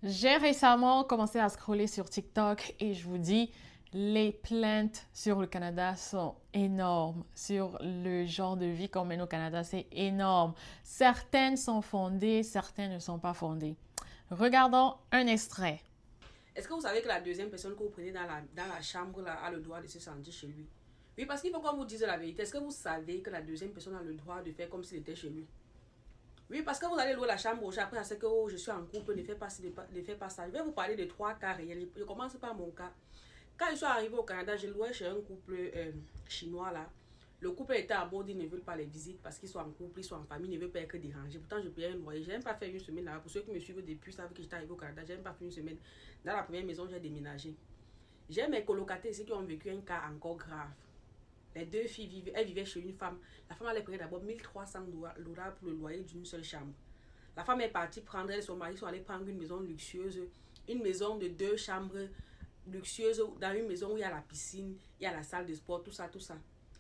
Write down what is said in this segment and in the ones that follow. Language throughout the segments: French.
J'ai récemment commencé à scroller sur TikTok et je vous dis, les plaintes sur le Canada sont énormes. Sur le genre de vie qu'on mène au Canada, c'est énorme. Certaines sont fondées, certaines ne sont pas fondées. Regardons un extrait. Est-ce que vous savez que la deuxième personne que vous prenez dans la chambre là, a le droit de se sentir chez lui? Oui, parce qu'il faut qu'on vous dise la vérité. Est-ce que vous savez que la deuxième personne a le droit de faire comme s'il était chez lui? Oui, parce que vous allez louer la chambre au chat. Après, c'est que oh, je suis en couple, ne fais pas ça. Je vais vous parler de trois cas réels. Je commence par mon cas. Quand je suis arrivée au Canada, je louais chez un couple chinois là. Le couple était à bord, ils ne veulent pas les visites parce qu'ils sont en couple, ils sont en famille, ils ne veulent pas être dérangés. Pourtant, je payais un loyer. Je n'ai même pas fait une semaine là. Pour ceux qui me suivent depuis, savent que j'étais arrivée au Canada. Je n'ai même pas fait une semaine. Dans la première maison, j'ai déménagé. J'ai mes colocataires ici qui ont vécu un cas encore grave. Les deux filles elles vivaient chez une femme. La femme allait payer d'abord 1300 $ pour le loyer d'une seule chambre. La femme est partie prendre, elle et son mari sont allés prendre une maison luxueuse, une maison de deux chambres luxueuse, dans une maison où il y a la piscine, il y a la salle de sport, tout ça, tout ça.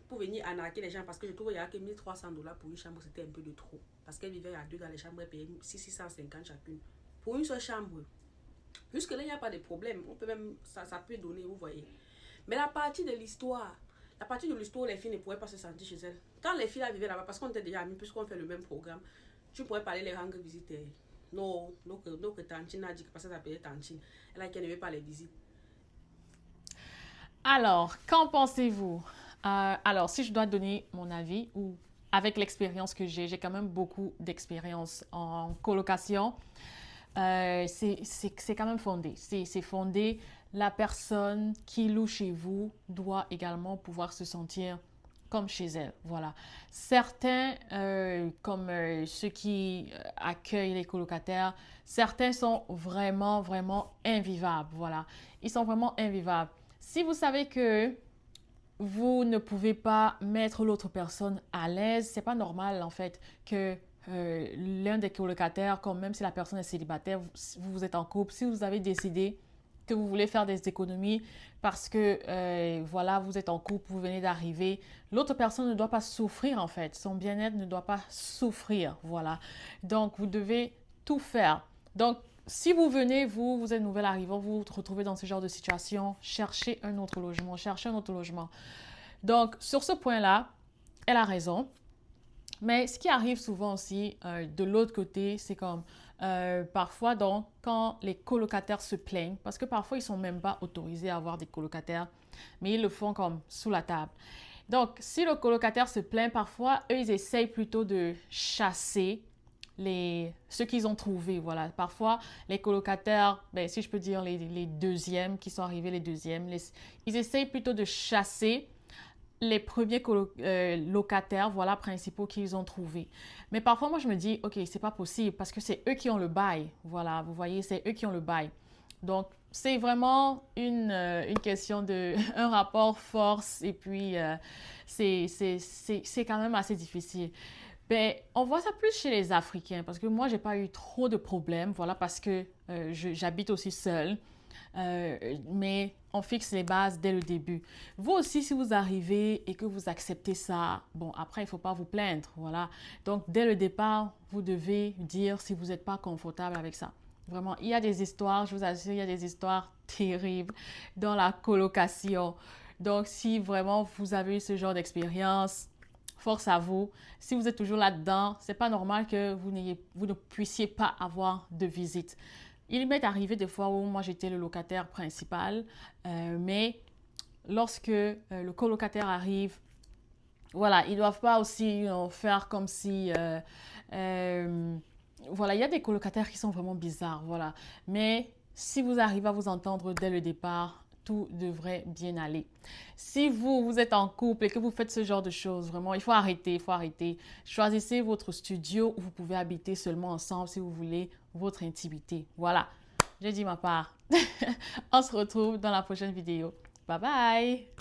Pour venir arnaquer les gens, parce que je trouve qu'il y a que 1300 $ pour une chambre, c'était un peu de trop. Parce qu'elle vivait à deux dans les chambres, elle payait 650 chacune. Pour une seule chambre. Jusque-là, il n'y a pas de problème. On peut même, ça peut donner, vous voyez. Mais la partie de l'histoire où les filles ne pourraient pas se sentir chez elles. Quand les filles vivaient là-bas, parce qu'on était déjà amis, puisqu'on fait le même programme, tu pourrais parler les rendre visite. Non, notre tantine a dit que parce que ça s'appelait tantine. Elle a dit qu'elle ne veut pas les visites. Alors, qu'en pensez-vous? Alors, si je dois donner mon avis, ou avec l'expérience que j'ai quand même beaucoup d'expérience en colocation. C'est quand même fondé. C'est fondé. La personne qui loue chez vous doit également pouvoir se sentir comme chez elle. Voilà. Certains, comme ceux qui accueillent les colocataires, certains sont vraiment, vraiment invivables. Voilà. Ils sont vraiment invivables. Si vous savez que vous ne pouvez pas mettre l'autre personne à l'aise, c'est pas normal en fait que l'un des colocataires, comme même si la personne est célibataire, vous êtes en couple, si vous avez décidé que vous voulez faire des économies parce que voilà, vous êtes en couple, vous venez d'arriver, l'autre personne ne doit pas souffrir en fait, son bien-être ne doit pas souffrir, voilà. Donc vous devez tout faire. Donc si vous venez, vous êtes nouvel arrivant, vous vous retrouvez dans ce genre de situation, cherchez un autre logement, cherchez un autre logement. Donc sur ce point-là, elle a raison. Mais ce qui arrive souvent aussi de l'autre côté, c'est comme parfois donc quand les colocataires se plaignent, parce que parfois ils sont même pas autorisés à avoir des colocataires, mais ils le font comme sous la table. Donc si le colocataire se plaint, parfois eux ils essayent plutôt de chasser ceux qu'ils ont trouvés. Voilà. Parfois les colocataires, ben, si je peux dire les deuxièmes qui sont arrivés, les deuxièmes, ils essayent plutôt de chasser les premiers locataires, voilà, principaux qu'ils ont trouvés. Mais parfois, moi, je me dis, OK, c'est pas possible parce que c'est eux qui ont le bail. Voilà, vous voyez, c'est eux qui ont le bail. Donc, c'est vraiment une question de un rapport force et puis c'est quand même assez difficile. Ben, on voit ça plus chez les Africains parce que moi, j'ai pas eu trop de problèmes, voilà, parce que j'habite aussi seule. Mais on fixe les bases dès le début. Vous aussi, si vous arrivez et que vous acceptez ça, bon, après, il ne faut pas vous plaindre, voilà. Donc, dès le départ, vous devez dire si vous n'êtes pas confortable avec ça. Vraiment, il y a des histoires, je vous assure, il y a des histoires terribles dans la colocation. Donc, si vraiment vous avez eu ce genre d'expérience, force à vous. Si vous êtes toujours là-dedans, c'est pas normal que vous ne puissiez pas avoir de visite. Il m'est arrivé des fois où moi j'étais le locataire principal, mais lorsque le colocataire arrive, voilà, ils doivent pas aussi faire comme si, euh, voilà, il y a des colocataires qui sont vraiment bizarres, voilà. Mais si vous arrivez à vous entendre dès le départ, tout devrait bien aller. Si vous êtes en couple et que vous faites ce genre de choses, vraiment, il faut arrêter, il faut arrêter. Choisissez votre studio où vous pouvez habiter seulement ensemble si vous voulez votre intimité. Voilà, j'ai dit ma part. On se retrouve dans la prochaine vidéo. Bye bye!